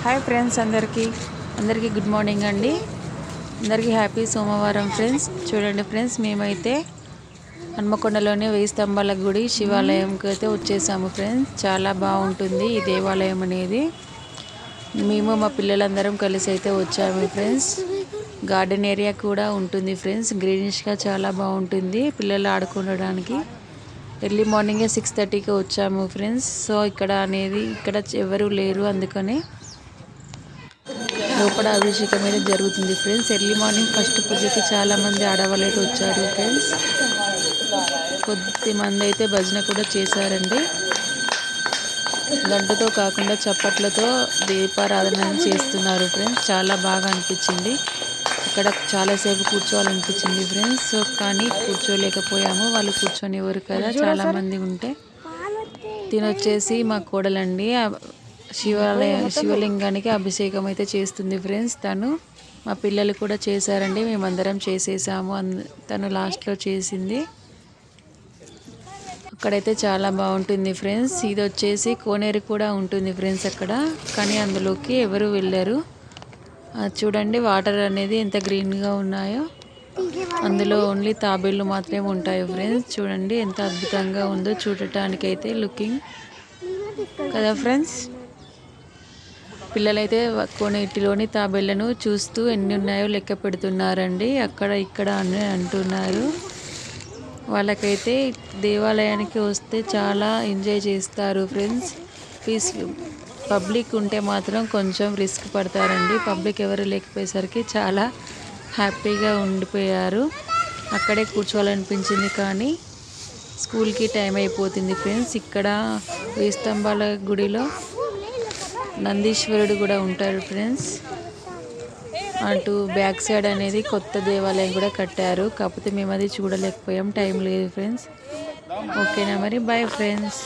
Hi friends, అందరికీ good morning అండి. అందరికీ హ్యాపీ సోమవారం ఫ్రెండ్స్. చూడండి ఫ్రెండ్స్, మేమైతే హన్మకొండలోని 1000 స్తంభాల గుడి శివాలయంకి అయితే వచ్చేసాము ఫ్రెండ్స్. చాలా బాగుంటుంది ఈ దేవాలయం అనేది. మేము మా పిల్లలందరం కలిసి అయితే వచ్చాము ఫ్రెండ్స్. గార్డెన్ ఏరియా కూడా ఉంటుంది ఫ్రెండ్స్. గ్రీనిష్గా చాలా బాగుంటుంది పిల్లలు ఆడుకోవడానికి. ఎర్లీ మార్నింగే 6:30కి వచ్చాము ఫ్రెండ్స్. సో ఇక్కడ ఎవరు లేరు, అందుకని లోపల అభిషేకం అయితే జరుగుతుంది ఫ్రెండ్స్. ఎర్లీ మార్నింగ్ ఫస్ట్ పూజకి చాలామంది ఆడవాళ్ళు అయితే వచ్చారు ఫ్రెండ్స్. కొద్దిమంది అయితే భజన కూడా చేశారండి. గంటతో కాకుండా చప్పట్లతో దీపారాధన చేస్తున్నారు ఫ్రెండ్స్. చాలా బాగా అనిపించింది. అక్కడ చాలాసేపు కూర్చోవాలనిపించింది ఫ్రెండ్స్. సో కానీ కూర్చోలేకపోయాము, వాళ్ళు కూర్చొనివ్వరు కదా చాలామంది ఉంటే. తినొచ్చేసి మా కోడలండి శివలింగానికి అభిషేకం అయితే చేస్తుంది ఫ్రెండ్స్. మా పిల్లలు కూడా చేశారండి, మేమందరం చేసేసాము. తను లాస్ట్లో చేసింది. అక్కడైతే చాలా బాగుంటుంది ఫ్రెండ్స్. ఇది వచ్చేసి కోనేరు కూడా ఉంటుంది ఫ్రెండ్స్ అక్కడ, కానీ అందులోకి ఎవరు వెళ్ళరు. చూడండి వాటర్ అనేది ఎంత గ్రీన్గా ఉన్నాయో. అందులో ఓన్లీ తాబేళ్ళు మాత్రమే ఉంటాయి ఫ్రెండ్స్. చూడండి ఎంత అద్భుతంగా ఉందో చూడటానికైతే లుకింగ్ కదా ఫ్రెండ్స్. పిల్లలైతే కొన్నిటిలోని తాబేళ్లను చూస్తూ ఎన్ని ఉన్నాయో లెక్క పెడుతున్నారండి. అక్కడ ఇక్కడ అని అంటున్నారు. వాళ్ళకైతే దేవాలయానికి వస్తే చాలా ఎంజాయ్ చేస్తారు ఫ్రెండ్స్. పబ్లిక్ ఉంటే మాత్రం కొంచెం రిస్క్ పడతారండి. పబ్లిక్ ఎవరు లేకపోయేసరికి చాలా హ్యాపీగా ఉండిపోయారు. అక్కడే కూర్చోవాలనిపించింది, కానీ స్కూల్కి టైం అయిపోతుంది ఫ్రెండ్స్. ఇక్కడ 1000 స్తంభాల గుడిలో నందీశ్వరుడు కూడా ఉంటారు ఫ్రెండ్స్. అటు బ్యాక్ సైడ్ అనేది కొత్త దేవాలయం కూడా కట్టారు, కాకపోతే మేము అది చూడలేకపోయాం, టైం లేదు ఫ్రెండ్స్. ఓకేనా మరి, బాయ్ ఫ్రెండ్స్.